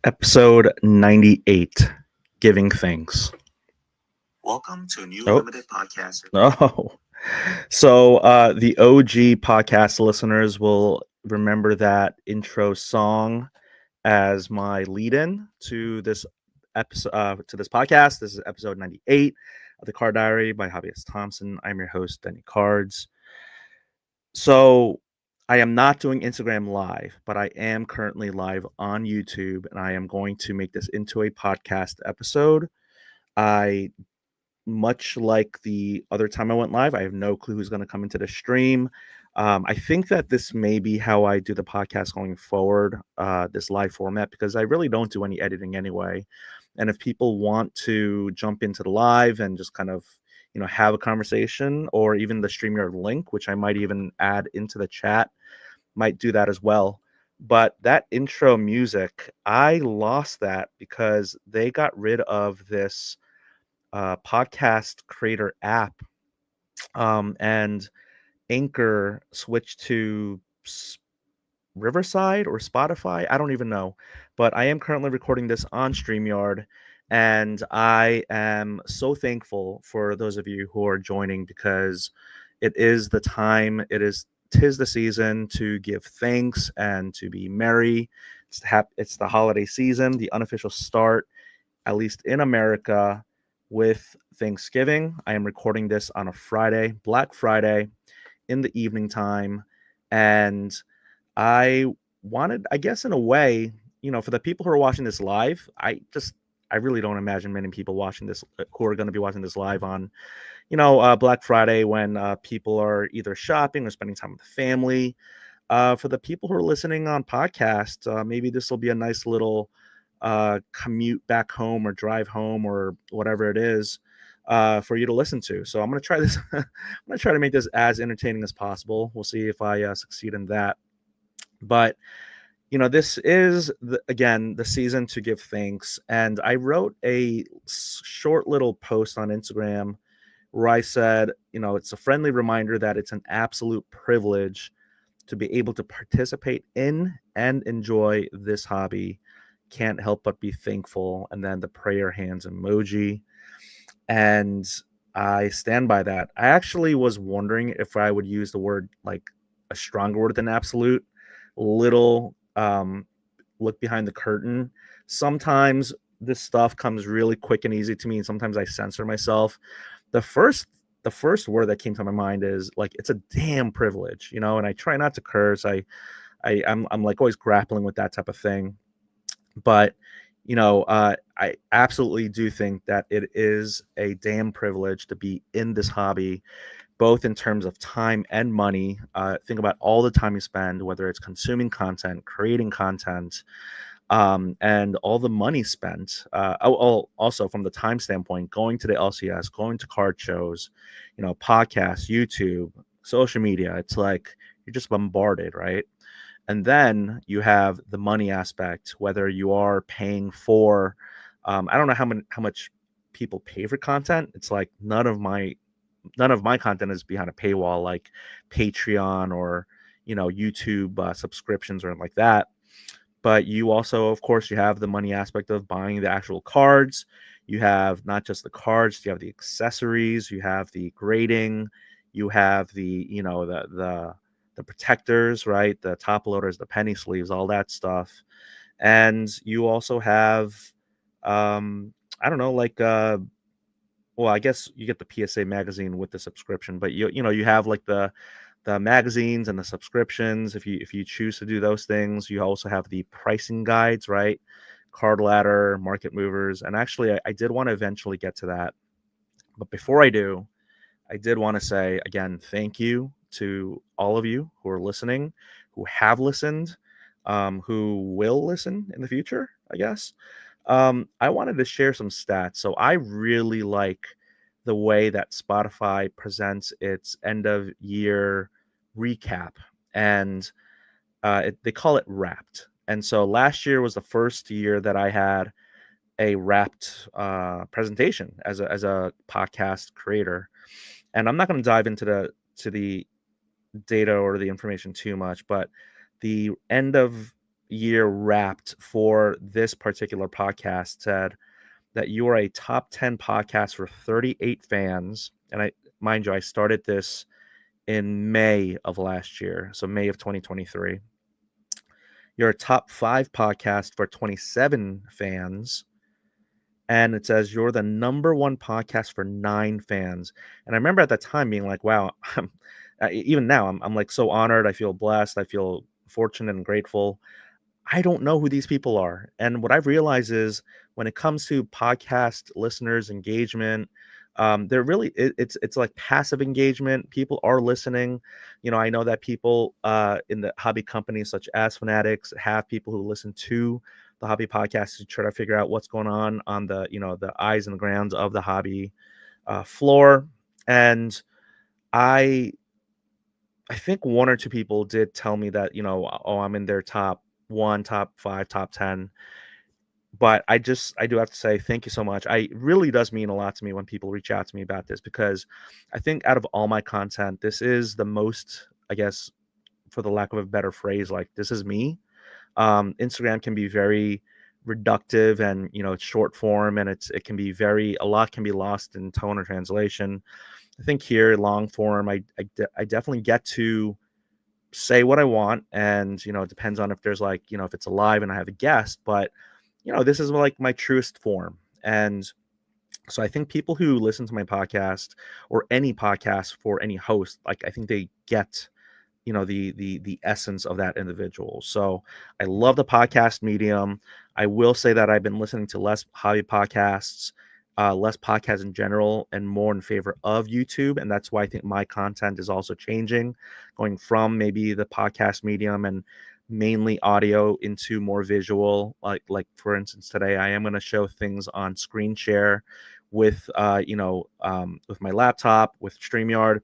Episode 98, Giving Thanks. Welcome to a new Oh, limited podcast. oh. So the OG podcast listeners will remember that intro song as my lead-in to this episode, to this podcast. This is episode 98 of the Card Diary by Hobbyist Thompson. I'm your host, Denny Cards. So I am not doing Instagram live, but I am currently live on YouTube, and I am going to make this into a podcast episode. I Much like the other time I went live, I have no clue who's going to come into the stream. I think that this may be how I do the podcast going forward, this live format, because I really don't do any editing anyway. And if people want to jump into the live and just kind of, have a conversation, or even the StreamYard link, which I might even add into the chat, might do that as well. But that intro music, I lost that because they got rid of this podcast creator app, and Anchor switched to Riverside or Spotify. I don't even know, but I am currently recording this on StreamYard, and I am so thankful for those of you who are joining, because it is the time. Tis the season to give thanks and to be merry. It's the holiday season, the unofficial start, at least in America, with Thanksgiving. I am recording this on a Friday, Black Friday, in the evening time. And I wanted, I guess, in a way, for the people who are watching this live, I really don't imagine many people watching this who are going to be watching this live on, Black Friday, when people are either shopping or spending time with the family. For the people who are listening on podcast, maybe this will be a nice little commute back home or drive home or whatever it is, for you to listen to. So I'm going to try this. I'm going to try to make this as entertaining as possible. We'll see if I succeed in that. But this is again the season to give thanks, and I wrote a short little post on Instagram where I said, it's a friendly reminder that it's an absolute privilege to be able to participate in and enjoy this hobby. Can't help but be thankful. And then the prayer hands emoji. And I stand by that. I actually was wondering if I would use the word, like, a stronger word than absolute. Little look behind the curtain. Sometimes this stuff comes really quick and easy to me, and sometimes I censor myself. The first word that came to my mind is, like, it's a damn privilege, and I try not to curse. I'm like always grappling with that type of thing. But I absolutely do think that it is a damn privilege to be in this hobby, both in terms of time and money. Think about all the time you spend, whether it's consuming content, creating content, and all the money spent. Also from the time standpoint, going to the LCS, going to card shows, podcasts, YouTube, social media. It's like you're just bombarded, right? And then you have the money aspect, whether you are paying for, I don't know how much people pay for content. It's like none of my content is behind a paywall, like Patreon or YouTube subscriptions or anything like that. But you also, of course, you have the money aspect of buying the actual cards. You have not just the cards, you have the accessories, you have the grading, you have the protectors, right? The top loaders, the penny sleeves, all that stuff. And you also have, I don't know, like, well, I guess you get the PSA magazine with the subscription, but you have like the magazines and the subscriptions. If you choose to do those things, you also have the pricing guides, right? Card Ladder, Market Movers, and actually, I did want to eventually get to that. But before I do, I did want to say again, thank you to all of you who are listening, who have listened, who will listen in the future, I guess. I wanted to share some stats. So I really like the way that Spotify presents its end of year recap, and they call it Wrapped. And so last year was the first year that I had a Wrapped presentation as a podcast creator. And I'm not going to dive into the data or the information too much, but the end of year wrapped for this particular podcast said that you are a top 10 podcast for 38 fans. And mind you, I started this in May of last year, so May of 2023. You're a top 5 podcast for 27 fans. And it says you're the number 1 podcast for 9 fans. And I remember at that time being like, wow, even now, I'm like so honored. I feel blessed. I feel fortunate and grateful. I don't know who these people are. And what I've realized is when it comes to podcast listeners engagement, they're really it's like passive engagement. People are listening. I know that people in the hobby companies such as Fanatics have people who listen to the hobby podcast to try to figure out what's going on the the eyes and the grounds of the hobby floor. And I I think 1 or 2 people did tell me that, "Oh, I'm in their top 1, top 5, top 10." But I do have to say thank you so much. It really does mean a lot to me when people reach out to me about this because I think out of all my content, this is the most, I guess, for the lack of a better phrase, like, this is me. Instagram can be very reductive and, it's short form and it can be a lot can be lost in tone or translation. I think here, long form, I definitely get to say what I want, and it depends on if there's like if it's alive and I have a guest, but this is like my truest form. And so I think people who listen to my podcast or any podcast for any host, like I think they get the essence of that individual. So I love the podcast medium. I will say that I've been listening to less hobby podcasts, less podcasts in general, and more in favor of YouTube. And that's why I think my content is also changing, going from maybe the podcast medium and mainly audio into more visual. Like for instance, today I am going to show things on screen share with with my laptop with StreamYard,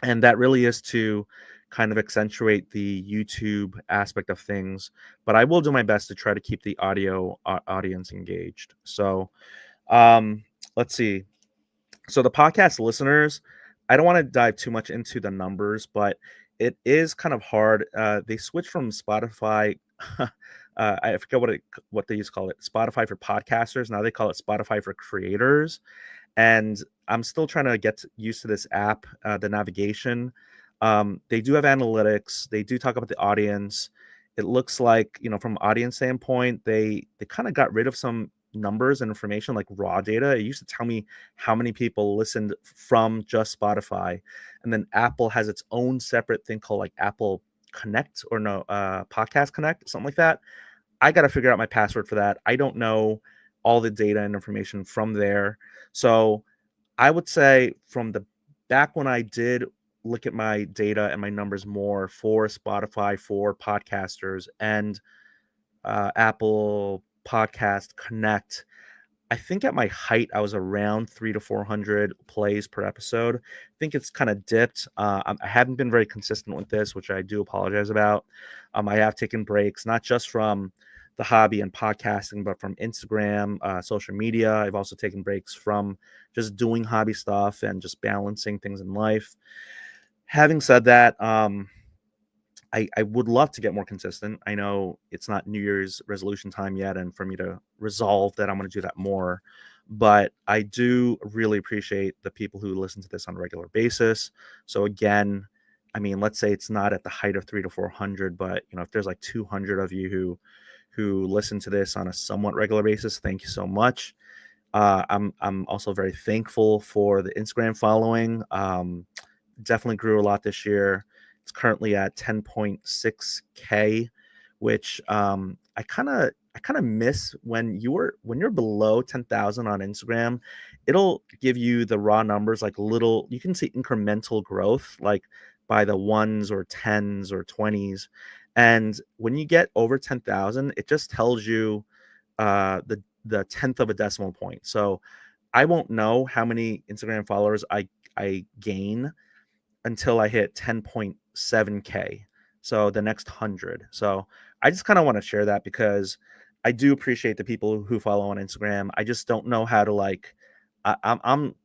and that really is to kind of accentuate the YouTube aspect of things. But I will do my best to try to keep the audio audience engaged. So um, let's see. So the podcast listeners, I don't want to dive too much into the numbers, but it is kind of hard. They switched from Spotify. I forget what they used to call it. Spotify for podcasters. Now they call it Spotify for creators. And I'm still trying to get used to this app, the navigation. They do have analytics. They do talk about the audience. It looks like, from audience standpoint, they kind of got rid of some numbers and information like raw data. It used to tell me how many people listened from just Spotify. And then Apple has its own separate thing called like Apple Connect or no, Podcast Connect, something like that. I got to figure out my password for that. I don't know all the data and information from there. So I would say from the back when I did look at my data and my numbers more for Spotify for podcasters and Apple Podcast Connect, I think at my height I was around 300 to 400 plays per episode. I think it's kind of dipped. I haven't been very consistent with this, which I do apologize about. I have taken breaks, not just from the hobby and podcasting, but from Instagram, social media. I've also taken breaks from just doing hobby stuff and just balancing things in life. Having said that, I would love to get more consistent. I know it's not New Year's resolution time yet, and for me to resolve that, I'm going to do that more. But I do really appreciate the people who listen to this on a regular basis. So again, I mean, let's say it's not at the height of 300 to 400, but if there's like 200 of you who listen to this on a somewhat regular basis, thank you so much. I'm also very thankful for the Instagram following. Definitely grew a lot this year. It's currently at 10.6K, which I kind of miss when you're below 10,000 on Instagram. It'll give you the raw numbers, like little, you can see incremental growth, like by the ones or tens or 20s. And when you get over 10,000, it just tells you the tenth of a decimal point. So I won't know how many Instagram followers I gain until I hit 10.7K. So the next 100. So I just kind of want to share that because I do appreciate the people who follow on Instagram. I just don't know how to like, I'm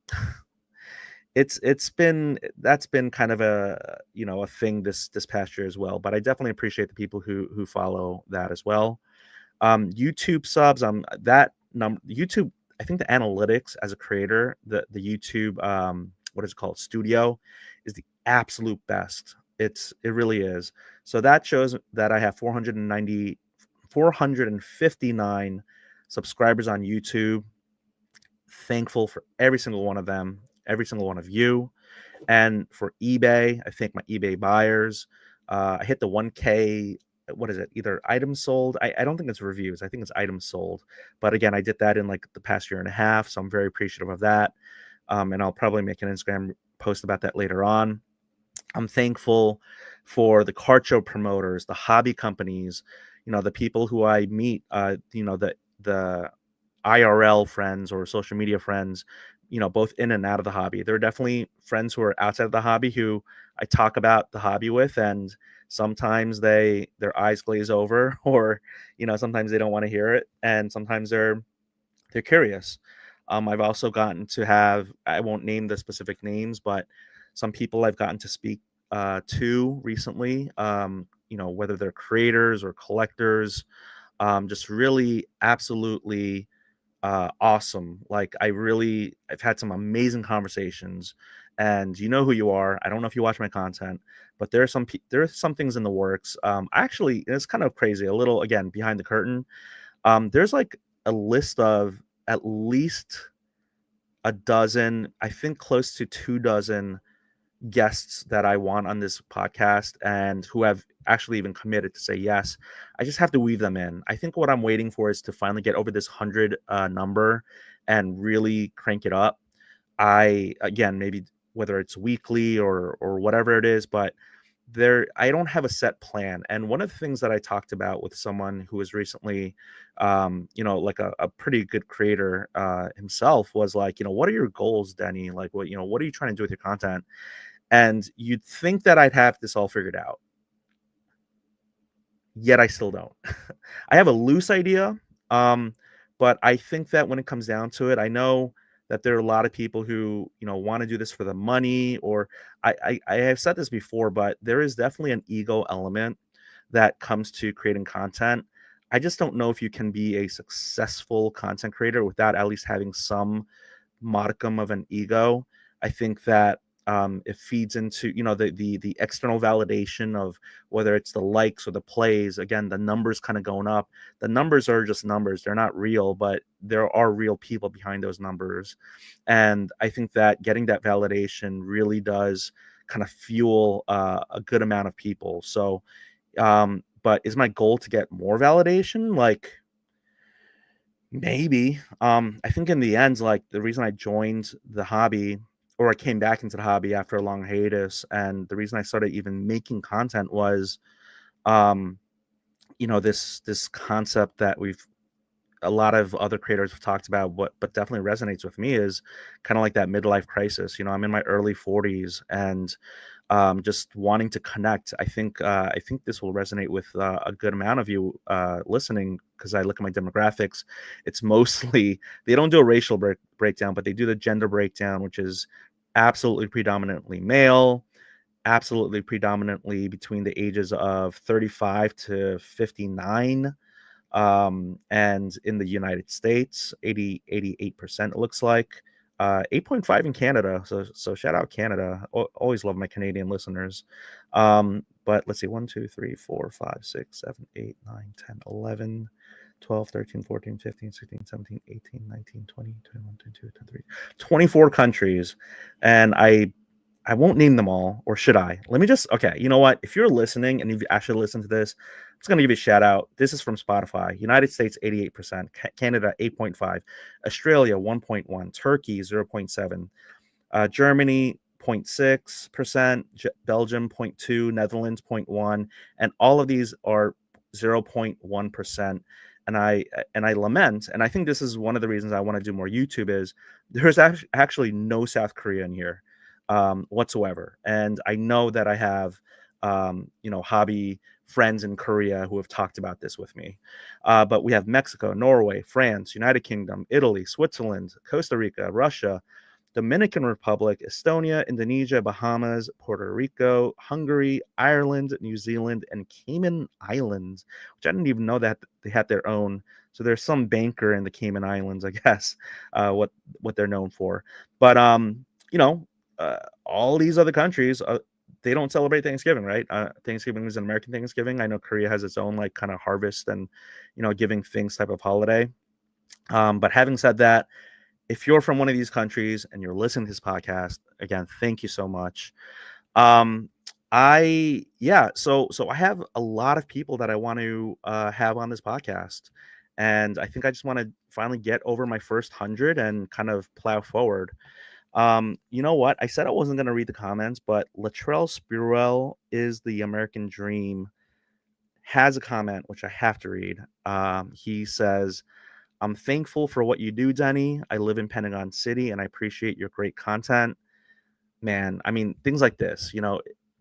it's been that's been kind of a a thing this past year as well. But I definitely appreciate the people who follow that as well. YouTube subs, that YouTube. I think the analytics as a creator, the YouTube, what is it called, Studio, is the absolute best. It really is. So that shows that I have 459 subscribers on YouTube. Thankful for every single one of them, every single one of you. And for eBay, I thank my eBay buyers. I hit the 1K. What is it? Either items sold. I don't think it's reviews. I think it's items sold. But again, I did that in like the past year and a half. So I'm very appreciative of that. And I'll probably make an Instagram post about that later on. I'm thankful for the card show promoters, the hobby companies, the people who I meet, the IRL friends or social media friends, both in and out of the hobby. There are definitely friends who are outside of the hobby who I talk about the hobby with, and sometimes their eyes glaze over, or sometimes they don't want to hear it, and sometimes they're curious. I've also gotten to have, I won't name the specific names, but some people I've gotten to speak to recently, whether they're creators or collectors, just really absolutely awesome. Like I've had some amazing conversations, and you know who you are. I don't know if you watch my content, but there are some things in the works. Actually, it's kind of crazy. A little again behind the curtain. There's like a list of at least a dozen, I think close to 2 dozen guests that I want on this podcast and who have actually even committed to say yes. I just have to weave them in. I think what I'm waiting for is to finally get over this 100 number and really crank it up. Again, maybe whether it's weekly or whatever it is, but I don't have a set plan. And one of the things that I talked about with someone who was recently like a pretty good creator himself was like, what are your goals, Denny? Like what are you trying to do with your content? And you'd think that I'd have this all figured out, yet I still don't. I have a loose idea, but I think that when it comes down to it, I know that there are a lot of people who want to do this for the money, or I have said this before, but there is definitely an ego element that comes to creating content. I just don't know if you can be a successful content creator without at least having some modicum of an ego. I think that it feeds into the external validation of whether it's the likes or the plays. Again, the numbers kind of going up. The numbers are just numbers; they're not real, but there are real people behind those numbers. And I think that getting that validation really does kind of fuel a good amount of people. So, but is my goal to get more validation? Like, maybe. I think in the end, like the reason I joined the hobby or I came back into the hobby after a long hiatus, and the reason I started even making content was, um, this concept that a lot of other creators have talked about, but definitely resonates with me is kind of like that midlife crisis. I'm in my early 40s, and just wanting to connect. I think this will resonate with a good amount of you listening, because I look at my demographics. It's mostly they don't do a racial breakdown, but they do the gender breakdown, which is absolutely predominantly male, absolutely predominantly between the ages of 35 to 59. And in the United States, 88% it looks like. 8.5 in Canada. So shout out Canada. Always love my Canadian listeners. But let's see, 1, 2, 3, 4, 5, 6, 7, 8, 9, 10, 11, 12, 13, 14, 15, 16, 17, 18, 19, 20, 21, 22, 23, 24 countries. And I won't name them all, or should I? Let me just, okay, you know what? If you're listening and you've actually listened to this, I'm just going to give you a shout out. This is from Spotify. United States, 88%. Canada, 8.5. Australia, 1.1. Turkey, 0.7. Germany, 0.6%. Belgium, 0.2. Netherlands, 0.1. And all of these are 0.1%. And I lament, and I think this is one of the reasons I want to do more YouTube, is there's actually no South Korea in here whatsoever. And I know that I have, hobby friends in Korea who have talked about this with me. But we have Mexico, Norway, France, United Kingdom, Italy, Switzerland, Costa Rica, Russia, Dominican Republic, Estonia, Indonesia, Bahamas, Puerto Rico, Hungary, Ireland, New Zealand, and Cayman Islands, which I didn't even know that they had their own. So there's some banker in the Cayman Islands, I guess, what they're known for. But you know, all these other countries, they don't celebrate Thanksgiving, right? Thanksgiving is an American Thanksgiving. I know Korea has its own like kind of harvest and giving things type of holiday. But having said that, if you're from one of these countries and you're listening to this podcast, again, thank you so much. Um, so I have a lot of people that I want to have on this podcast, and I think I just want to finally get over my first 100 and kind of plow forward. You know what? I said I wasn't going to read the comments, but Latrell Spurwell is the American Dream has a comment which I have to read. He says, I'm thankful for what you do, Denny. I live in Pentagon City and I appreciate your great content. Man, I mean, things like this,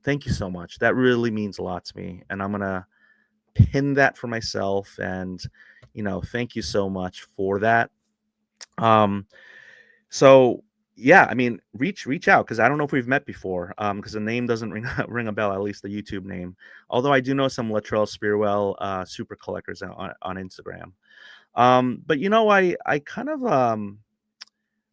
thank you so much. That really means a lot to me. And I'm going to pin that for myself. And, thank you so much for that. So yeah, I mean, reach out because I don't know if we've met before. Because the name doesn't ring a bell, at least the YouTube name. Although I do know some Latrell Spurwell super collectors on Instagram. But I kind of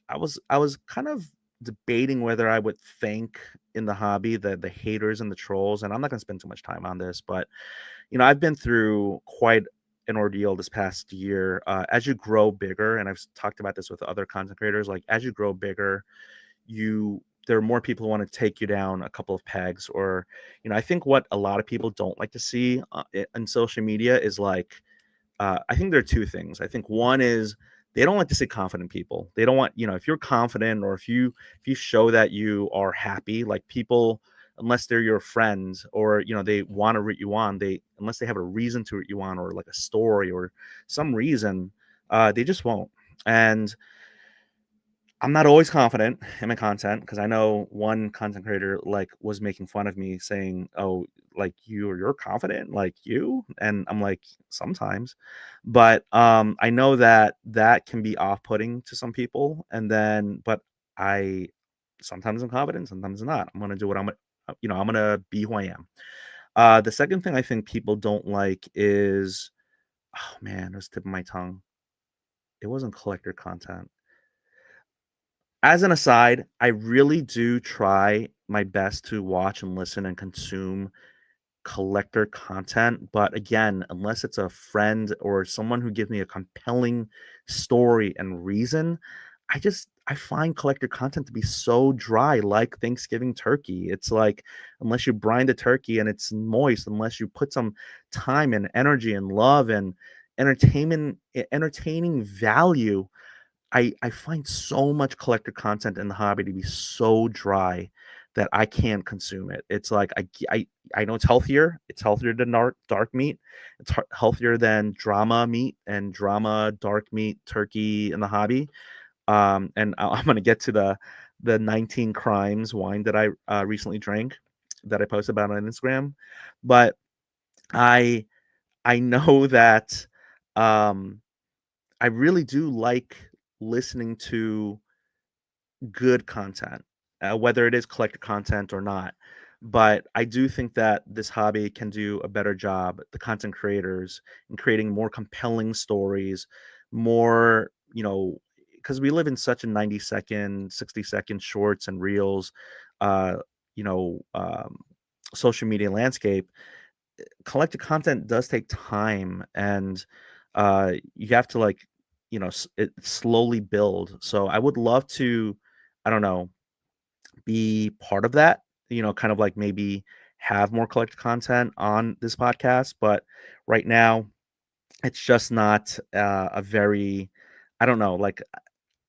I was kind of debating whether I would thank in the hobby the haters and the trolls, and I'm not gonna spend too much time on this, but I've been through quite an ordeal this past year. As you grow bigger, and I've talked about this with other content creators, like as you grow bigger, there are more people who want to take you down a couple of pegs, or I think what a lot of people don't like to see in social media is like I think there are two things. I think one is they don't like to see confident people. They don't want, if you're confident or if you show that you are happy, like people, unless they're your friends or they want to root you on, unless they have a reason to root you on or like a story or some reason, they just won't. And I'm not always confident in my content because I know one content creator like was making fun of me saying, "Oh, like you're confident, like you," and I'm like, sometimes, but I know that can be off-putting to some people, and then, but I sometimes I'm confident, sometimes I'm not. I'm gonna do what I'm gonna be who I am. The second thing I think people don't like is, oh man, it was tip of my tongue. It wasn't collector content. As an aside, I really do try my best to watch and listen and consume collector content, but again, unless it's a friend or someone who gives me a compelling story and reason, I find collector content to be so dry, like Thanksgiving turkey. It's like unless you brine the turkey and it's moist, unless you put some time and energy and love and entertaining value, I find so much collector content in the hobby to be so dry that I can't consume it. It's like I know it's healthier. It's healthier than dark meat. It's healthier than drama meat and drama dark meat turkey in the hobby. And I'm gonna get to the 19 crimes wine that I recently drank that I posted about on Instagram, but I I know that um I really do like listening to good content, whether it is collector content or not. But I do think that this hobby can do a better job, the content creators, in creating more compelling stories, more, because we live in such a 90-second, 60-second shorts and reels, uh, you know, um, social media landscape. Collected content does take time and you have to like it slowly build. So I would love to, I don't know, be part of that, kind of like maybe have more collected content on this podcast, but right now it's just not a very, I don't know, like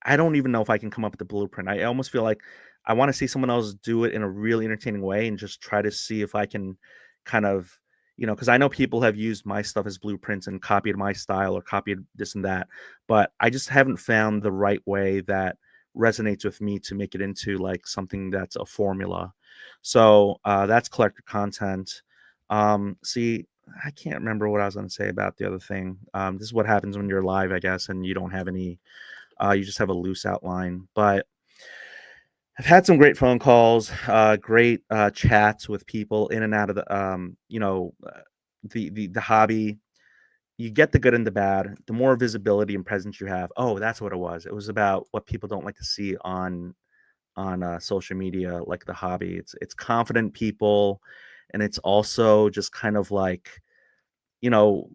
I don't even know if I can come up with a blueprint. I almost feel like I want to see someone else do it in a really entertaining way and just try to see if I can kind of, because I know people have used my stuff as blueprints and copied my style or copied this and that, but I just haven't found the right way that resonates with me to make it into like something that's a formula. So that's collector content. See, I can't remember what I was going to say about the other thing. This is what happens when you're live, I guess, and you don't have any you just have a loose outline. But I've had some great phone calls, great chats with people in and out of the hobby. You get the good and the bad. The more visibility and presence you have. Oh, that's what it was. It was about what people don't like to see on social media, like the hobby. It's confident people, and it's also just kind of like you know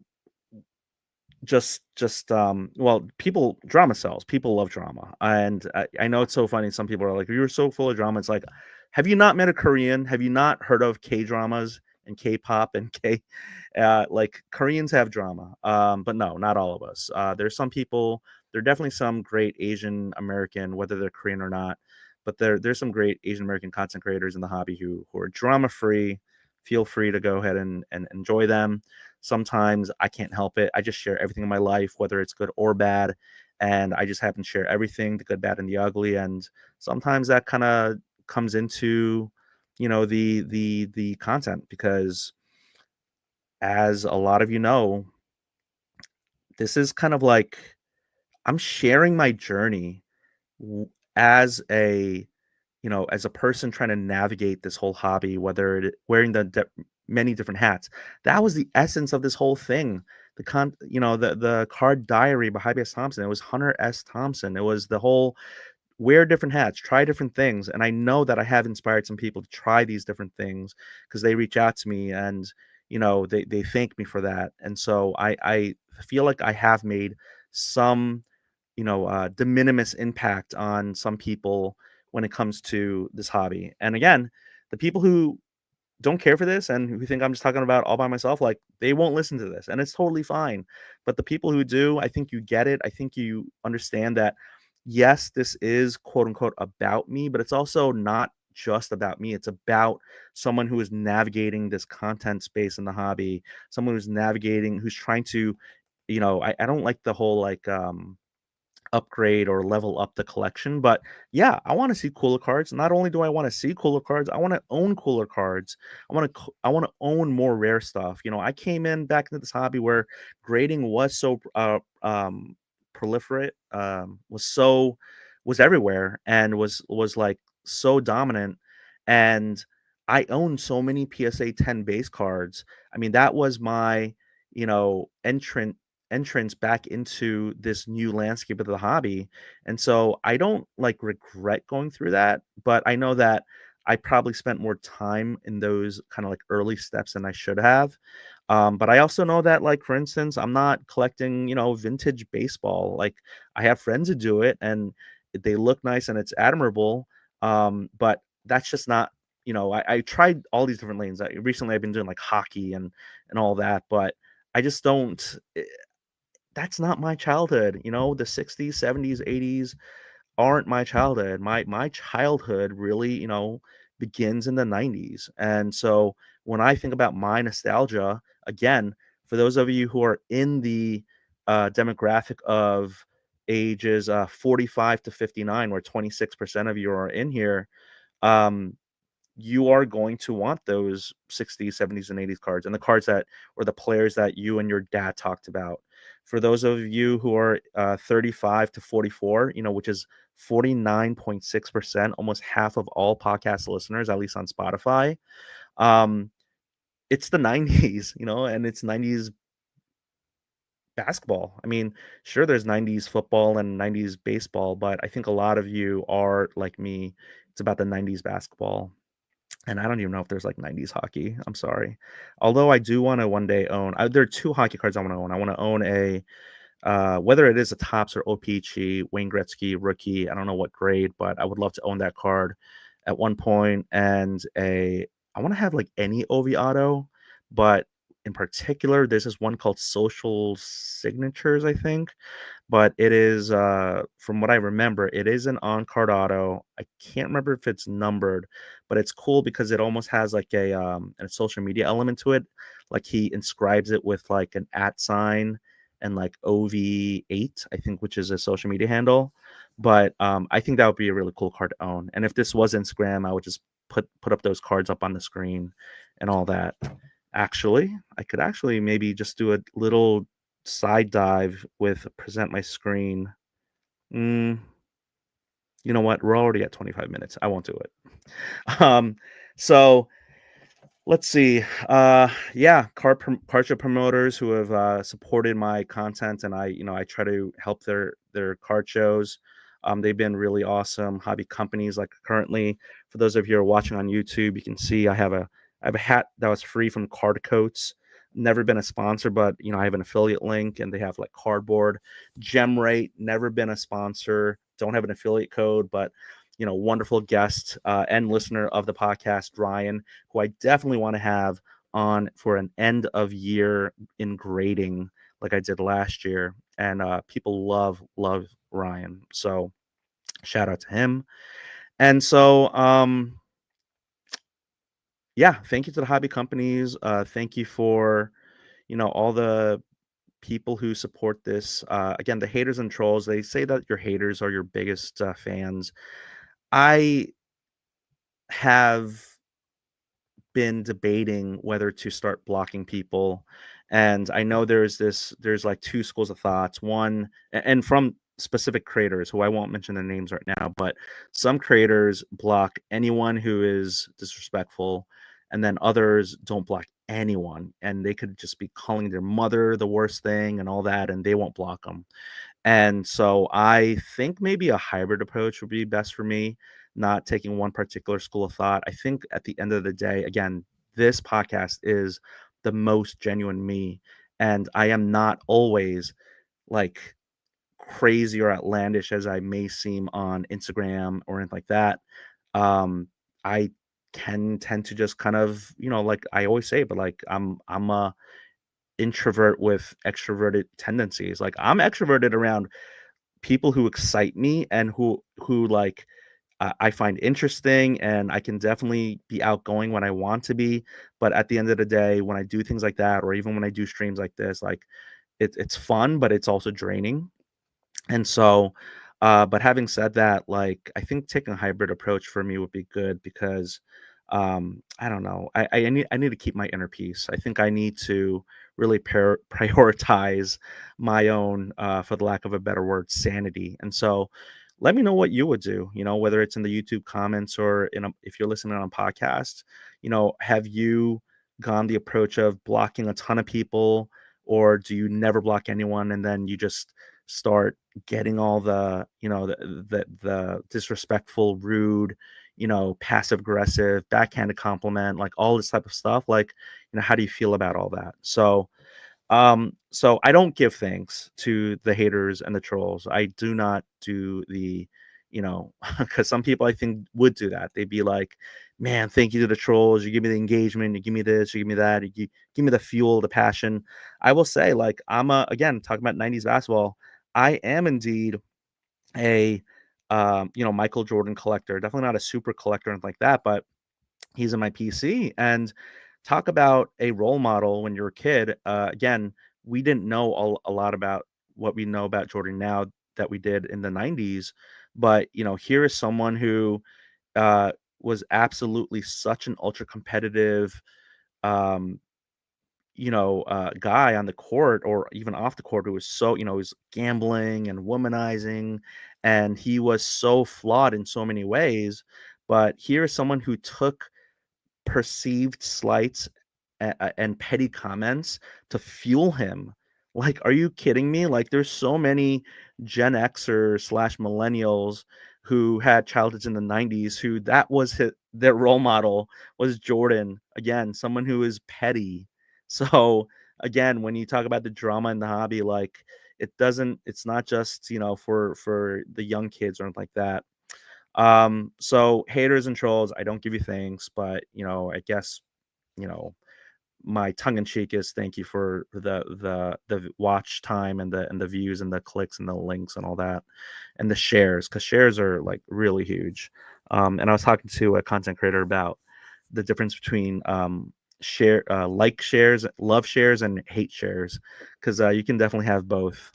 well, people drama sells. People love drama, and I know it's so funny. Some people are like, "You're so full of drama." It's like, have you not met a Korean? Have you not heard of K dramas and K-pop and K? Like Koreans have drama, but no, not all of us. There's some people. There are definitely some great Asian American, whether they're Korean or not, but there's some great Asian American content creators in the hobby who are drama free. Feel free to go ahead and enjoy them. Sometimes I can't help it. I just share everything in my life, whether it's good or bad. And I just happen to share everything, the good, bad, and the ugly. And sometimes that kind of comes into, the content because as a lot of you know, this is kind of like I'm sharing my journey w- as as a person trying to navigate this whole hobby, whether wearing many different hats. That was the essence of this whole thing. The card diary by Hype S. Thompson. It was Hunter S. Thompson. It was the whole wear different hats, try different things. And I know that I have inspired some people to try these different things because they reach out to me and they thank me for that. And so I feel like I have made some de minimis impact on some people when it comes to this hobby. And again, the people who don't care for this and who think I'm just talking about all by myself, like they won't listen to this, and it's totally fine. But the people who do, I think you get it. I think you understand that yes, this is quote unquote about me, but it's also not just about me. It's about someone who is navigating this content space in the hobby, someone who's navigating, who's trying to, I don't like the whole like upgrade or level up the collection. But yeah, I want to see cooler cards. Not only do I want to see cooler cards, I want to own cooler cards. I want to own more rare stuff. I came in back into this hobby where grading was so proliferate, was everywhere and was like so dominant. And I own so many PSA 10 base cards. I mean, that was my, entrance back into this new landscape of the hobby. And so I don't like regret going through that, but I know that I probably spent more time in those kind of like early steps than I should have. But I also know that, like, for instance, I'm not collecting, vintage baseball. Like, I have friends who do it and they look nice and it's admirable. But that's just not, I tried all these different lanes. Recently I've been doing like hockey and all that, but I just don't. That's not my childhood. The 60s, 70s, 80s aren't my childhood. My childhood really, begins in the 90s. And so when I think about my nostalgia, again, for those of you who are in the demographic of ages 45 to 59, where 26% of you are in here, um, you are going to want those 60s, 70s, and 80s cards and the cards that or the players that you and your dad talked about. For those of you who are 35 to 44, which is 49.6%, almost half of all podcast listeners, at least on Spotify, um, it's the 90s, and it's 90s basketball. I mean, sure, there's 90s football and 90s baseball, but I think a lot of you are like me. It's about the 90s basketball. And I don't even know if there's like 90s hockey. I'm sorry. Although I do want to one day own, there are two hockey cards I want to own. I want to own whether it is a Topps or OPC, Wayne Gretzky rookie. I don't know what grade, but I would love to own that card at one point. And I want to have like any OV auto, but in particular, there's this one called Social Signatures, I think, but it is from what I remember, it is an on-card auto. I can't remember if it's numbered, but it's cool because it almost has like a social media element to it. Like he inscribes it with like an @ sign and like OV8, I think, which is a social media handle. But I think that would be a really cool card to own. And if this was Instagram, I would just put up those cards up on the screen and all that. Actually, I could actually maybe just do a little side dive with present my screen. Mm, You know what? We're already at 25 minutes. I won't do it. So let's see. Yeah, car show promoters who have supported my content, and I try to help their card shows. They've been really awesome. Hobby companies, like currently, for those of you who are watching on YouTube, you can see I have a hat that was free from Card Coats. Never been a sponsor, but I have an affiliate link, and they have like cardboard. Gemrate, never been a sponsor. Don't have an affiliate code, but wonderful guest and listener of the podcast, Ryan, who I definitely want to have on for an end of year in grading like I did last year. And people love Ryan. So shout out to him. And so yeah, thank you to the hobby companies. Thank you for all the people who support this. Again, the haters and trolls, they say that your haters are your biggest fans. I have been debating whether to start blocking people. And I know there's like two schools of thoughts. One, and from specific creators who I won't mention their names right now, but some creators block anyone who is disrespectful, and then others don't block anyone, and they could just be calling their mother the worst thing and all that, and they won't block them. And so I think maybe a hybrid approach would be best for me, not taking one particular school of thought. I think at the end of the day, again, this podcast is the most genuine me. And I am not always like crazy or outlandish as I may seem on Instagram or anything like that. I can tend to just kind of, like I always say, but like I'm a introvert with extroverted tendencies. Like I'm extroverted around people who excite me and who like I find interesting, and I can definitely be outgoing when I want to be. But at the end of the day, when I do things like that, or even when I do streams like this, like it's fun, but it's also draining. And so, but having said that, like I think taking a hybrid approach for me would be good because I don't know. I need to keep my inner peace. I think I need to really prioritize my own, for the lack of a better word, sanity. And so, let me know what you would do. Whether it's in the YouTube comments or if you're listening on podcast. Have you gone the approach of blocking a ton of people, or do you never block anyone and then you just start getting all the the disrespectful, rude, passive aggressive, backhanded compliment, like all this type of stuff. Like, how do you feel about all that? So I don't give thanks to the haters and the trolls. I do not do the, because some people I think would do that. They'd be like, man, thank you to the trolls. You give me the engagement, you give me this, you give me that, you give me the fuel, the passion. I will say, like, again, talking about 90s basketball, I am indeed a Michael Jordan collector. Definitely not a super collector and like that, but he's in my PC. And talk about a role model when you're a kid. Again, we didn't know a lot about what we know about Jordan now that we did in the 90s. But, here is someone who uh, was absolutely such an ultra competitive, um, guy on the court or even off the court who was so, was gambling and womanizing, and he was so flawed in so many ways. But here is someone who took perceived slights and petty comments to fuel him. Like, are you kidding me? Like, there's so many Gen Xers slash millennials who had childhoods in the 90s who that was their role model was Jordan. Again, someone who is petty. So again, when you talk about the drama in the hobby, like it's not just, for the young kids or anything like that. So haters and trolls, I don't give you thanks, but I guess, you know, my tongue in cheek is thank you for the watch time and the views and the clicks and the links and all that, and the shares, because shares are like really huge. And I was talking to a content creator about the difference between like shares, love shares, and hate shares, because you can definitely have both.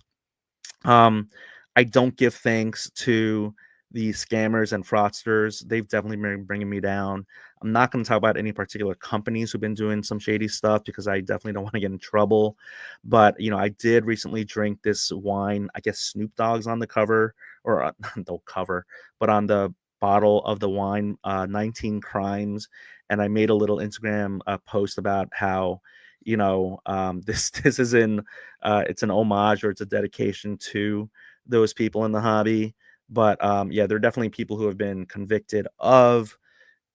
I don't give thanks to the scammers and fraudsters. They've definitely been bringing me down. I'm not going to talk about any particular companies who've been doing some shady stuff because I definitely don't want to get in trouble. But, I did recently drink this wine. I guess Snoop Dogg's on the cover. or the cover, but on the bottle of the wine, 19 crimes. And I made a little Instagram post about how, this is in, it's an homage or it's a dedication to those people in the hobby. But yeah, there are definitely people who have been convicted of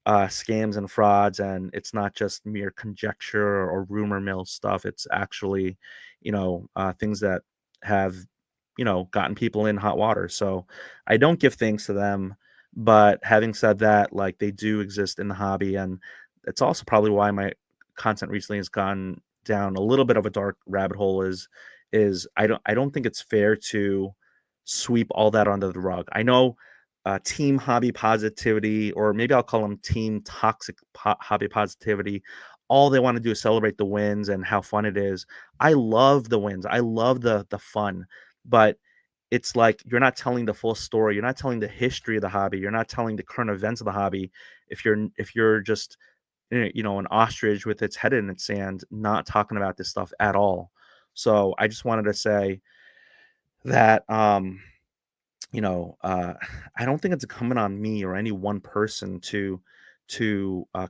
scams and frauds, and it's not just mere conjecture or rumor mill stuff. It's actually, things that have, gotten people in hot water. So I don't give thanks to them. But having said that, like they do exist in the hobby, and it's also probably why my content recently has gone down a little bit of a dark rabbit hole. Is I don't think it's fair to sweep all that under the rug. I know team hobby positivity, or maybe I'll call them team toxic hobby positivity. All they want to do is celebrate the wins and how fun it is. I love the wins. I love the fun, but it's like you're not telling the full story. You're not telling the history of the hobby. You're not telling the current events of the hobby. If you're just an ostrich with its head in its sand, not talking about this stuff at all. So I just wanted to say that you know, uh, I don't think it's incumbent on me or any one person to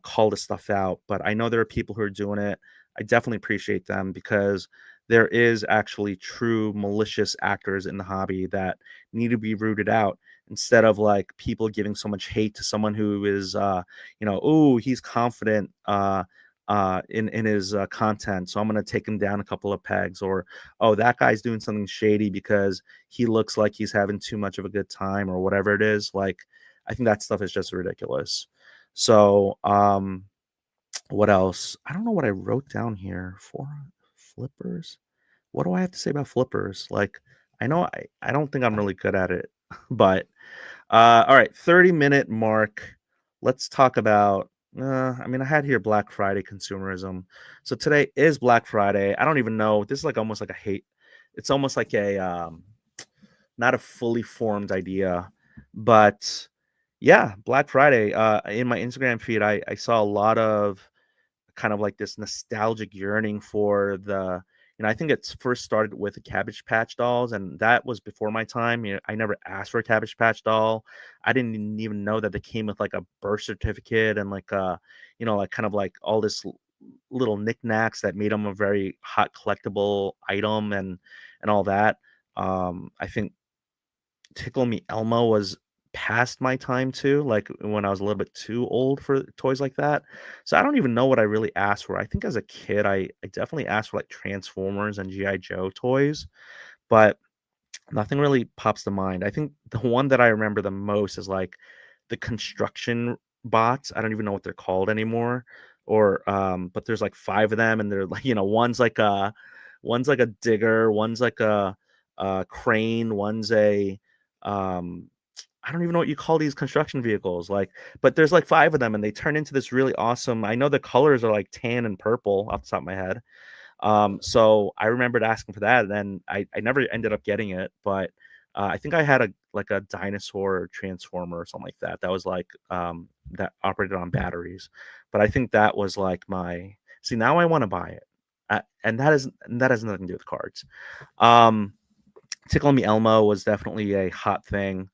call this stuff out. But I know there are people who are doing it. I definitely appreciate them because there is actually true malicious actors in the hobby that need to be rooted out instead of like people giving so much hate to someone who is, oh, he's confident in his content, so I'm gonna take him down a couple of pegs, or oh, that guy's doing something shady because he looks like he's having too much of a good time or whatever it is. Like, I think that stuff is just ridiculous. So, what else? I don't know what I wrote down here for flippers. What do I have to say about flippers? Like, I know I don't think I'm really good at it, but all right, 30-minute mark. Let's talk about. I mean, I had here Black Friday consumerism. So today is Black Friday. I don't even know. This is like almost like a hate. It's almost like a not a fully formed idea, but yeah, Black Friday. In my Instagram feed, I saw a lot of kind of like this nostalgic yearning for I think it's first started with the Cabbage Patch dolls, and that was before my time. I never asked for a Cabbage Patch doll. I didn't even know that they came with like a birth certificate and like like kind of like all this little knickknacks that made them a very hot collectible item and all that. I think Tickle Me Elmo was past my time too, like when I was a little bit too old for toys like that. So I don't even know what I really asked for. I think as a kid, I definitely asked for like Transformers and GI Joe toys, but nothing really pops to mind. I think the one that I remember the most is like the construction bots. I don't even know what they're called anymore. Or but there's like five of them, and they're like, one's like a digger, one's like a crane, one's a um I don't even know what you call these construction vehicles. Like, but there's like five of them, and they turn into this really awesome. I know the colors are like tan and purple off the top of my head. So I remembered asking for that, and then I never ended up getting it, but I think I had a dinosaur transformer or something like that. That was like that operated on batteries, but I think that was like my see. Now I want to buy it, and that has nothing to do with cards. Um, Tickle Me Elmo was definitely a hot thing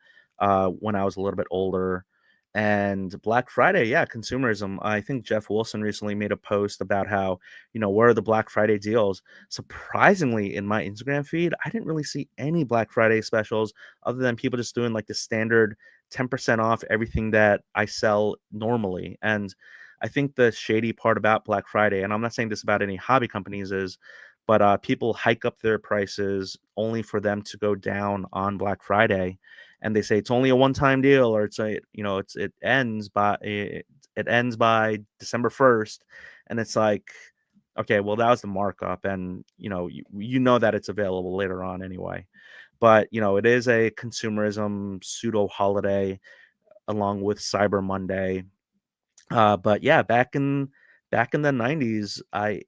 when I was a little bit older. And Black Friday, yeah, consumerism. I think Jeff Wilson recently made a post about how, where are the Black Friday deals? Surprisingly, in my Instagram feed, I didn't really see any Black Friday specials other than people just doing like the standard 10% off everything that I sell normally. And I think the shady part about Black Friday, and I'm not saying this about any hobby companies, is but people hike up their prices only for them to go down on Black Friday, and they say it's only a one-time deal, or it ends by December 1st, and it's like, okay, well, that was the markup, and you know that it's available later on anyway. But it is a consumerism pseudo holiday along with Cyber Monday. But yeah, back in the 90s, I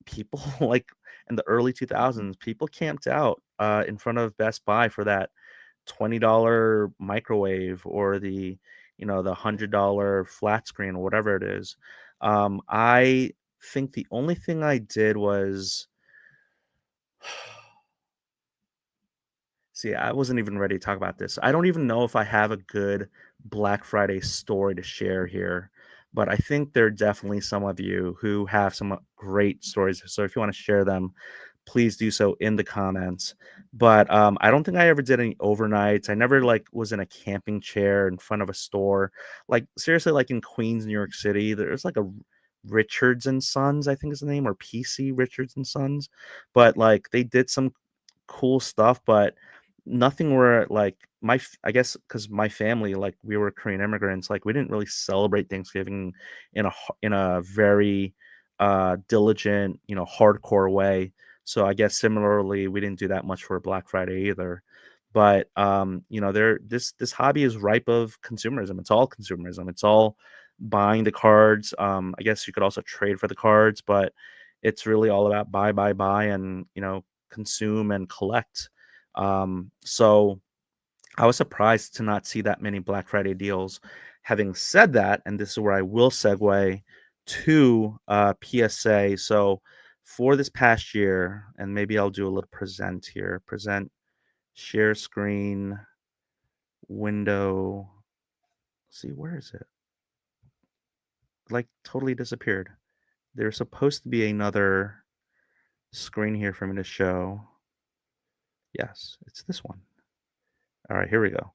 people like in the early 2000s, people camped out in front of Best Buy for that $20 microwave, or the $100 flat screen, or whatever it is. I think the only thing I did was See, I wasn't even ready to talk about this. I don't even know if I have a good Black Friday story to share here, but I think there are definitely some of you who have some great stories. So if you want to share them, please do so in the comments. But I don't think I ever did any overnights. I never like was in a camping chair in front of a store. Like seriously, like in Queens, New York City, there's like a Richards and Sons, I think is the name, or PC Richards and Sons. But like they did some cool stuff, but nothing where like I guess because my family, like we were Korean immigrants, like we didn't really celebrate Thanksgiving in a very diligent, hardcore way. So I guess similarly, we didn't do that much for Black Friday either. But there this hobby is ripe of consumerism. It's all consumerism. It's all buying the cards. I guess you could also trade for the cards, but it's really all about buy, and consume and collect. So I was surprised to not see that many Black Friday deals. Having said that, and this is where I will segue to PSA. So for this past year, and maybe I'll do a little present here. Present, share screen, window. See, where is it? Like totally disappeared. There's supposed to be another screen here for me to show. Yes, it's this one. All right, here we go.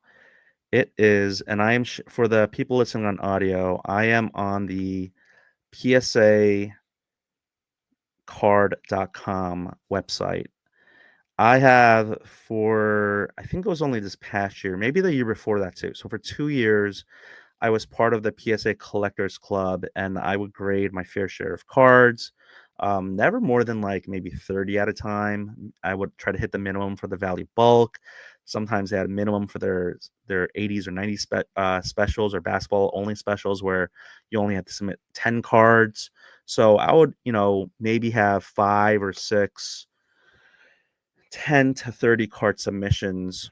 It is, and I am for the people listening on audio, I am on the PSAcard.com website. I have I think it was only this past year, maybe the year before that too. So for 2 years, I was part of the PSA Collectors Club, and I would grade my fair share of cards. Never more than like maybe 30 at a time. I would try to hit the minimum for the value bulk. Sometimes they had a minimum for their 80s or 90s specials or basketball only specials where you only had to submit 10 cards. So I would, maybe have 5 or 6, 10 to 30 card submissions.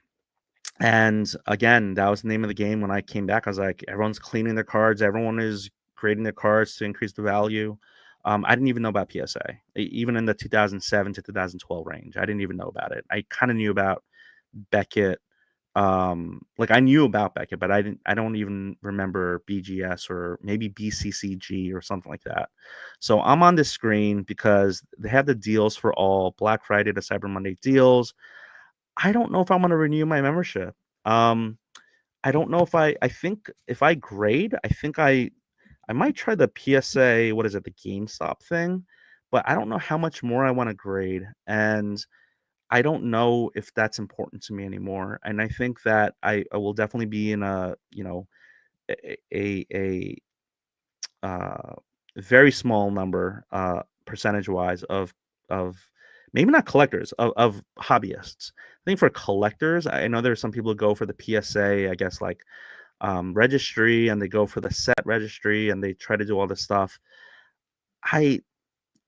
And again, that was the name of the game when I came back. I was like, everyone's cleaning their cards, everyone is grading their cards to increase the value. I didn't even know about PSA, even in the 2007 to 2012 range. I didn't even know about it. I kind of knew about Beckett. Like I knew about Beckett, but I don't even remember BGS or maybe BCCG or something like that. So I'm on this screen because they have the deals for all Black Friday to Cyber Monday deals. I don't know if I'm going to renew my membership. Um, I don't know if I think if I grade, I think I might try the PSA, what is it, the GameStop thing, but I don't know how much more I want to grade. And I don't know if that's important to me anymore. And I think that I will definitely be in a uh, very small number, percentage wise, of maybe not collectors, of hobbyists. I think for collectors, I know there's some people who go for the PSA, I guess, like registry, and they go for the set registry, and they try to do all this stuff. I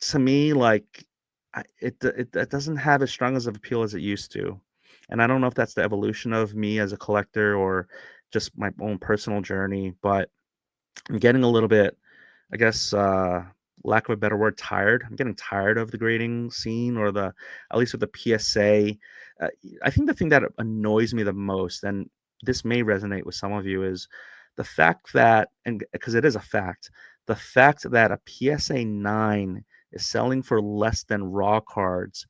To me, like, it doesn't have as strong as of appeal as it used to, and I don't know if that's the evolution of me as a collector or just my own personal journey, but I'm getting a little bit, I guess, lack of a better word, tired. I'm getting tired of the grading scene, or at least with the PSA. I think the thing that annoys me the most, and this may resonate with some of you, is the fact that, and because it is a fact, the fact that a PSA 9 is selling for less than raw cards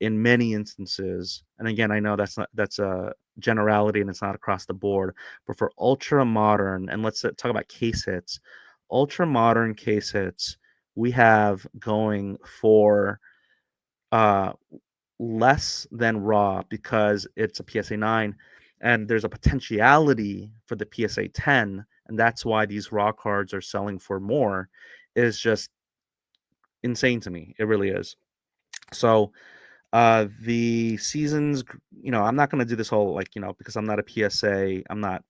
in many instances. And again, I know that's a generality and it's not across the board, but for ultra modern, and let's talk about case hits, ultra modern case hits, we have going for uh, less than raw because it's a PSA 9, and there's a potentiality for the PSA 10, and that's why these raw cards are selling for more, is just insane to me. It really is. So the seasons, I'm not going to do this whole, like, because I'm not a PSA, I'm not,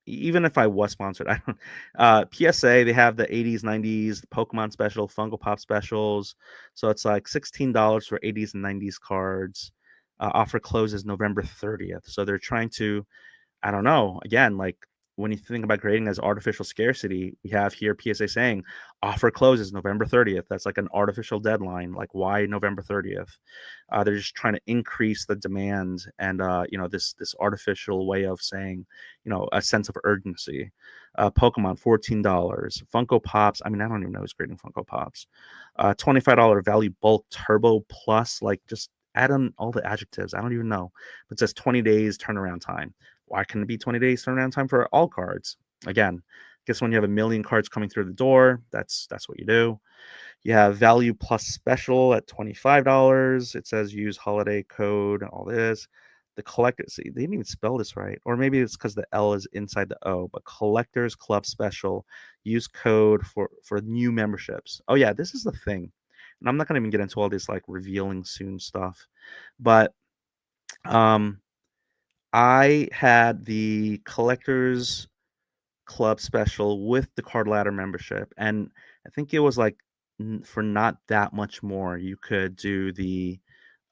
even if I was sponsored, I don't. PSA, they have the 80s, 90s, the Pokemon special, Funko Pop specials. So it's like $16 for 80s and 90s cards. Offer closes November 30th. So they're trying to, I don't know, again, like when you think about grading as artificial scarcity, we have here PSA saying offer closes November 30th. That's like an artificial deadline. Like, why November 30th? They're just trying to increase the demand and this artificial way of saying, a sense of urgency. Pokemon $14. Funko Pops. I mean, I don't even know who's grading Funko Pops. $25 value bulk turbo plus. Like, just add on all the adjectives. I don't even know. But it says 20 days turnaround time. Why can it be 20 days turnaround time for all cards? Again, I guess when you have a million cards coming through the door, that's what you do. You have value plus special at $25. It says use holiday code, all this. The collector, see, they didn't even spell this right. Or maybe it's because the L is inside the O, but collectors club special, use code for new memberships. Oh yeah, this is the thing. And I'm not gonna even get into all this like revealing soon stuff. But I had the collectors club special with the card ladder membership, and I think it was like for not that much more you could do the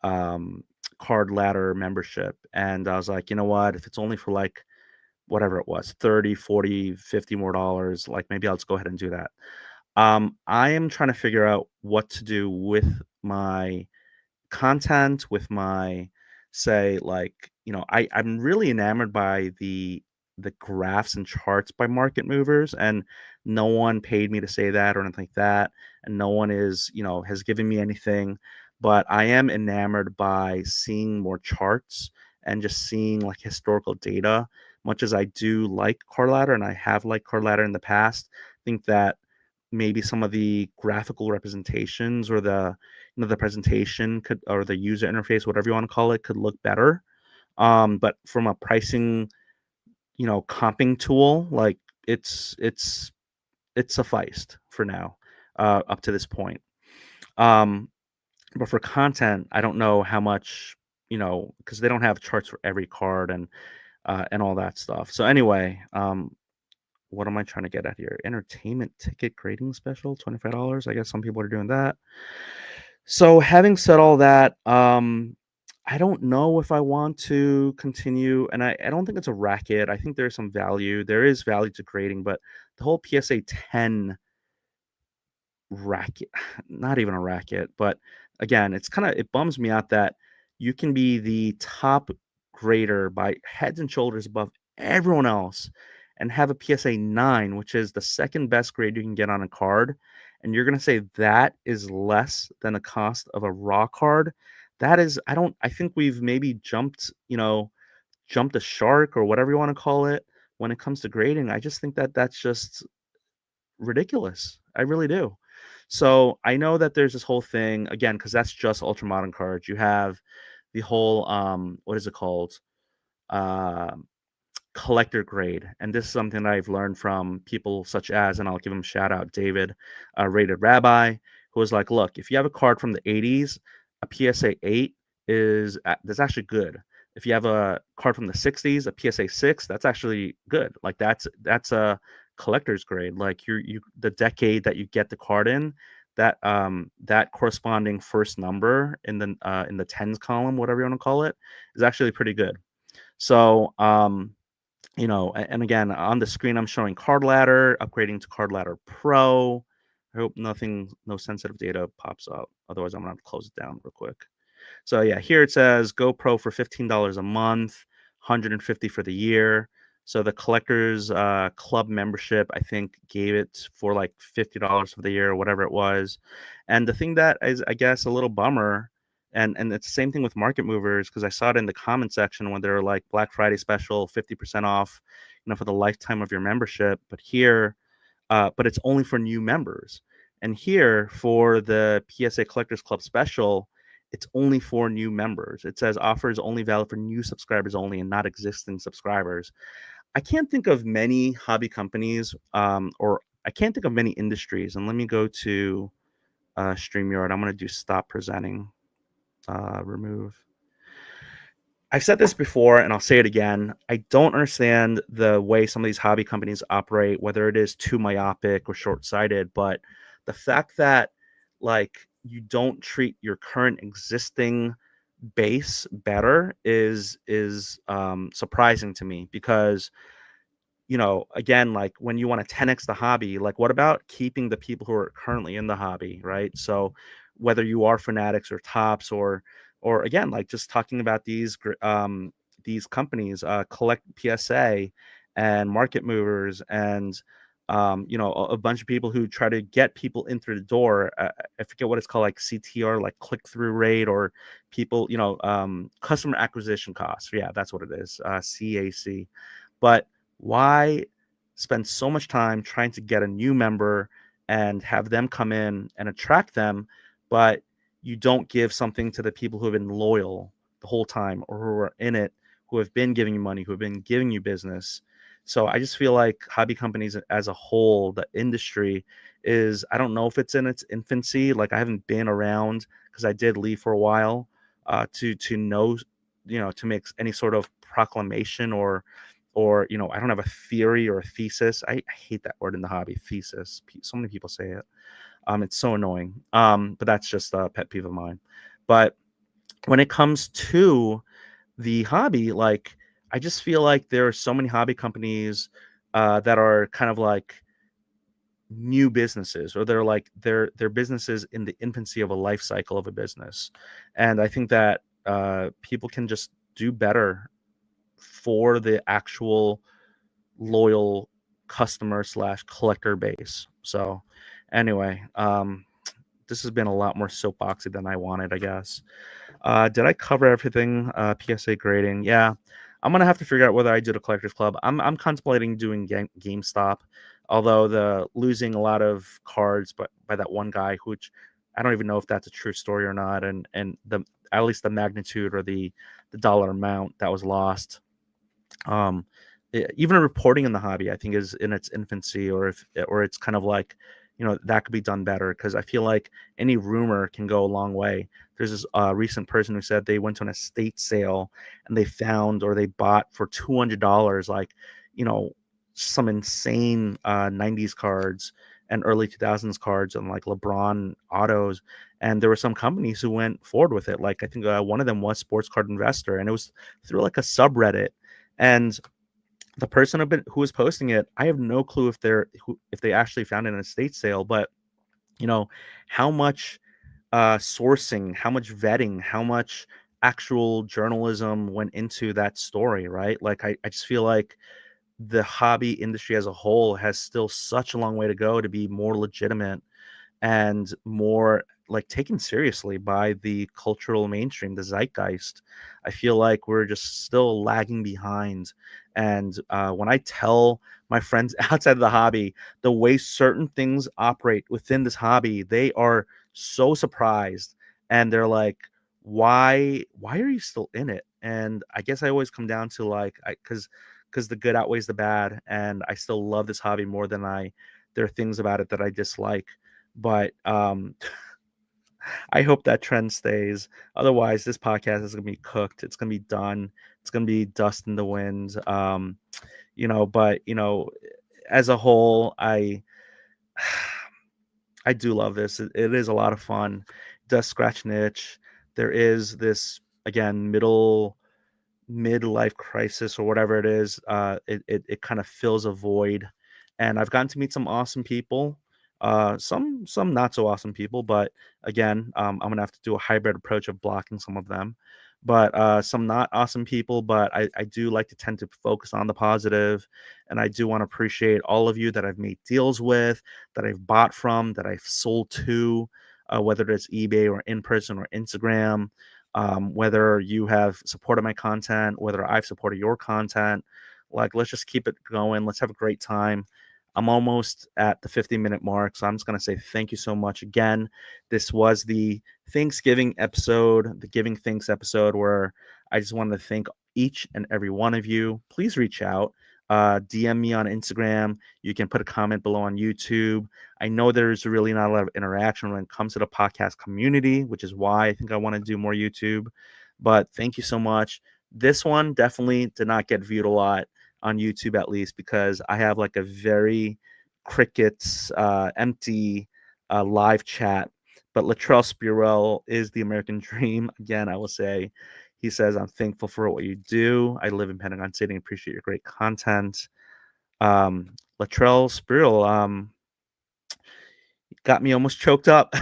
um card ladder membership. And I was like, you know what, if it's only for like whatever it was, 30, 40, 50 more dollars, like maybe I'll just go ahead and do that. I am trying to figure out what to do with my content, with my, say, like, I'm really enamored by the graphs and charts by market movers, and no one paid me to say that or anything like that, and no one is, has given me anything, but I am enamored by seeing more charts and just seeing like historical data. Much as I do like card ladder, and I have liked card ladder in the past, I think that maybe some of the graphical representations or the presentation could, or the user interface, whatever you want to call it, could look better. But from a pricing, comping tool, like it's sufficed for now, up to this point. um but for content, I don't know how much, because they don't have charts for every card and all that stuff. So anyway, what am I trying to get at here? Entertainment ticket grading special, $25. I guess some people are doing that. So having said all that, I don't know if I want to continue, and I don't think it's a racket. I think there's some value. There is value to grading, but the whole PSA 10 racket, not even a racket, but again, it bums me out that you can be the top grader by heads and shoulders above everyone else and have a PSA 9, which is the second best grade you can get on a card, and you're going to say that is less than the cost of a raw card. That is, I think we've maybe jumped a shark or whatever you want to call it when it comes to grading. I just think that that's just ridiculous. I really do. So I know that there's this whole thing again, because that's just ultra modern cards. You have the whole what is it called? Uh, collector grade. And this is something that I've learned from people such as, and I'll give him a shout out, David, Rated Rabbi, who was like, look, if you have a card from the 80s, a PSA 8 that's actually good. If you have a card from the 60s, a PSA 6, that's actually good. Like that's a collector's grade. Like you the decade that you get the card in, that corresponding first number in the tens column, whatever you want to call it, is actually pretty good. So and again, on the screen, I'm showing Card Ladder, upgrading to Card Ladder Pro. I hope no sensitive data pops up. Otherwise, I'm going to have to close it down real quick. So yeah, here it says Go Pro for $15 a month, $150 for the year. So the collectors club membership, I think, gave it for like $50 for the year or whatever it was. And the thing that is, I guess, a little bummer, and it's the same thing with market movers, because I saw it in the comment section when they're like Black Friday special, 50% off, for the lifetime of your membership. But here, but it's only for new members. And here for the PSA Collectors Club special, it's only for new members. It says offer is only valid for new subscribers only and not existing subscribers. I can't think of many hobby companies, or I can't think of many industries. And let me go to StreamYard. I'm going to do stop presenting, remove. I've said this before and I'll say it again. I don't understand the way some of these hobby companies operate, whether it is too myopic or short-sighted, but the fact that like you don't treat your current existing base better is surprising to me, because again, like when you want to 10x the hobby, like what about keeping the people who are currently in the hobby, right? So whether you are Fanatics or Tops or again, like just talking about these companies, Collect PSA and Market Movers and a bunch of people who try to get people in through the door. I forget what it's called, like CTR, like click through rate, or people, customer acquisition costs. Yeah, that's what it is, CAC. But why spend so much time trying to get a new member and have them come in and attract them, but you don't give something to the people who have been loyal the whole time or who are in it, who have been giving you money, who have been giving you business? So I just feel like hobby companies as a whole, the industry is, I don't know if it's in its infancy. Like I haven't been around because I did leave for a while to know, to make any sort of proclamation or I don't have a theory or a thesis. I hate that word in the hobby, thesis. So many people say it. It's so annoying. But that's just a pet peeve of mine. But when it comes to the hobby, like I just feel like there are so many hobby companies that are kind of like new businesses, or they're businesses in the infancy of a life cycle of a business. And I think that people can just do better for the actual loyal customer slash collector base. So anyway, this has been a lot more soapboxy than I wanted, I guess. Did I cover everything? PSA grading. Yeah. I'm gonna have to figure out whether I do the collectors club. I'm contemplating doing GameStop, although the losing a lot of cards but by that one guy, which I don't even know if that's a true story or not, and the at least the magnitude or the dollar amount that was lost. um Even reporting in the hobby, I think, is in its infancy, or it's kind of like, that could be done better, because I feel like any rumor can go a long way. There's this recent person who said they went to an estate sale and they found, or they bought for $200, like, you know some insane 90s cards and early 2000s cards and like LeBron autos. And there were some companies who went forward with it, like I think one of them was Sports Card Investor, and it was through like a subreddit. And the person who was posting it, I have no clue if they actually found it in an estate sale, but you know how much sourcing, how much vetting, how much actual journalism went into that story, right? Like I just feel like the hobby industry as a whole has still such a long way to go to be more legitimate and more like taken seriously by the cultural mainstream, the zeitgeist. I feel like we're just still lagging behind. And when I tell my friends outside of the hobby the way certain things operate within this hobby, they are so surprised, and they're like, why are you still in it? And I guess I always come down to like, because the good outweighs the bad, and I still love this hobby more than there are things about it that I dislike. But I hope that trend stays. Otherwise, this podcast is gonna be cooked. It's gonna be done. It's gonna be dust in the wind. But as a whole, I do love this. It is a lot of fun. It does scratch an itch. There is this, again, midlife crisis or whatever it is. It kind of fills a void, and I've gotten to meet some awesome people, some not so awesome people, but again, I'm gonna have to do a hybrid approach of blocking some of them. But some not awesome people, but I do like to tend to focus on the positive, and I do want to appreciate all of you that I've made deals with, that I've bought from, that I've sold to, whether it's eBay or in person or Instagram. Whether you have supported my content, whether I've supported your content. Like, let's just keep it going. Let's have a great time. I'm almost at the 50-minute mark, so I'm just going to say thank you so much again. This was the Thanksgiving episode, the Giving Thanks episode, where I just wanted to thank each and every one of you. Please reach out. DM me on Instagram. You can put a comment below on YouTube. I know there's really not a lot of interaction when it comes to the podcast community, which is why I think I want to do more YouTube. But thank you so much. This one definitely did not get viewed a lot on YouTube, at least, because I have like a very crickets, empty live chat. But Latrell Spirell is the American dream. Again, I will say, he says, I'm thankful for what you do. I live in Pentagon City and appreciate your great content. Latrell Sprewell got me almost choked up.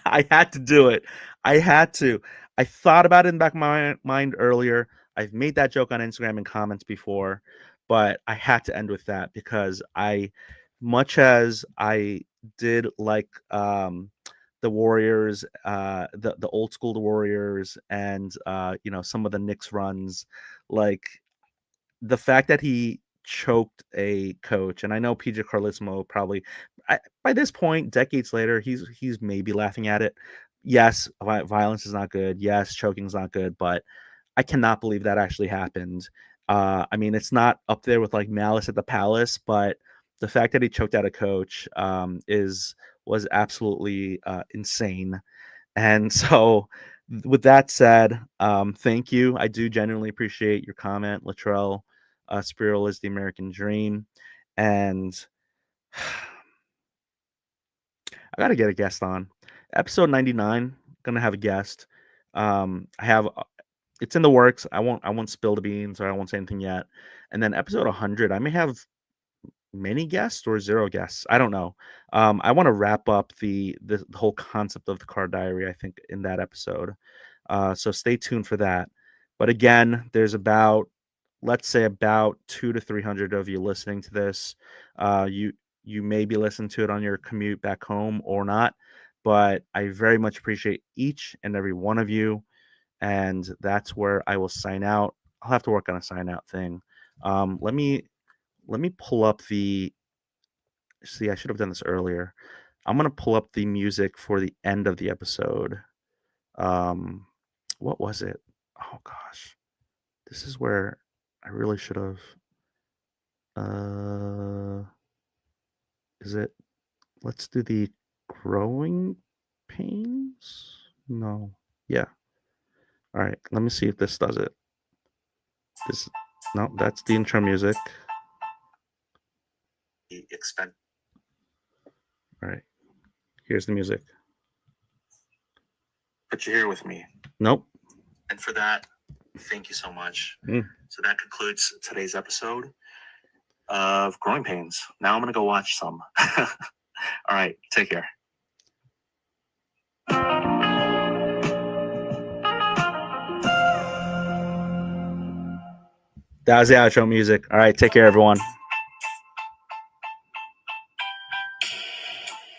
I had to do it. I had to. I thought about it in the back of my mind earlier. I've made that joke on Instagram and comments before, but I had to end with that because much as I did like the Warriors, the old school Warriors, and some of the Knicks runs, like the fact that he choked a coach, and I know PJ Carlesimo probably by this point, decades later, he's maybe laughing at it. Yes, violence is not good. Yes, choking is not good, but I cannot believe that actually happened. I mean, it's not up there with like Malice at the Palace, but the fact that he choked out a coach was absolutely insane. And so, with that said, thank you. I do genuinely appreciate your comment, Latrell. Sprewell is the American dream. And I got to get a guest on. Episode 99, going to have a guest. It's in the works. I won't spill the beans, or I won't say anything yet. And then episode 100, I may have many guests or 0 guests. I don't know. I want to wrap up the whole concept of the Card Diary, I think, in that episode. So stay tuned for that. But again, there's let's say about 200 to 300 of you listening to this. You may be listening to it on your commute back home or not, but I very much appreciate each and every one of you. And that's where I will sign out. I'll have to work on a sign out thing. Let me pull up see, I should have done this earlier. I'm going to pull up the music for the end of the episode. What was it? Oh gosh. This is where I really should have. Is it? Let's do the growing pains. No. Yeah. All right. Let me see if this does it. No, that's the intro music. Expect. All right. Here's the music. But you're here with me. Nope. And for that, thank you so much. So that concludes today's episode of Growing Pains. Now I'm going to go watch some. All right. Take care. That was the outro music. All right. Take care, everyone.